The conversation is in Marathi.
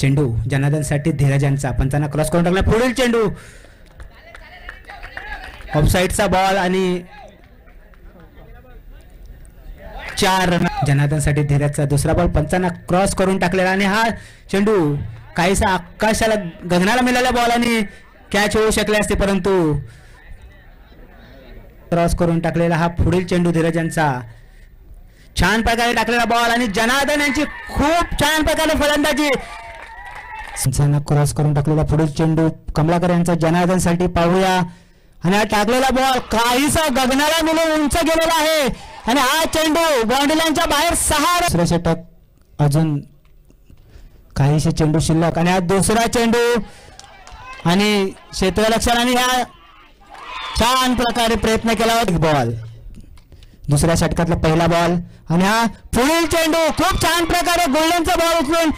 चेंडू जनार्दनसाठी धीरजांचा पंचांना क्रॉस करून टाकला. पुढील चेंडू ऑफसाईडचा बॉल आणि 4 रन. जनार्दनसाठी धीरजचा दुसरा बॉल पंचांना क्रॉस करून टाकलेला आणि हा चेंडू काहीसा आकाशाला गगनाला मिळालेला बॉल आणि कॅच होऊ शकले असते परंतु क्रॉस करून टाकलेला हा पुढील चेंडू धीरजांचा छान प्रकारे टाकलेला बॉल आणि जनार्दन यांची खूप छान प्रकारे फलंदाजी. पंचांना क्रॉस करून टाकलेला पुढील चेंडू कमलाकर यांचा जनार्दनसाठी पाहूया आणि हा टाकलेला बॉल काहीसा गगनाला मिळून उंच गेलेला आहे आणि हा चेंडू बाउंड्री लाईनच्या बाहेर 6 दुसरे षटक अजून काहीसे चेंडू शिल्लक आणि हा दुसरा चेंडू आणि क्षेत्ररक्षण आणि ह्या छान प्रकारे प्रयत्न केला होता. बॉल दुसऱ्या षटकातला पहिला बॉल आणि हा पुढील चेंडू खूप छान प्रकारे गोल्डनचा बॉल उचलून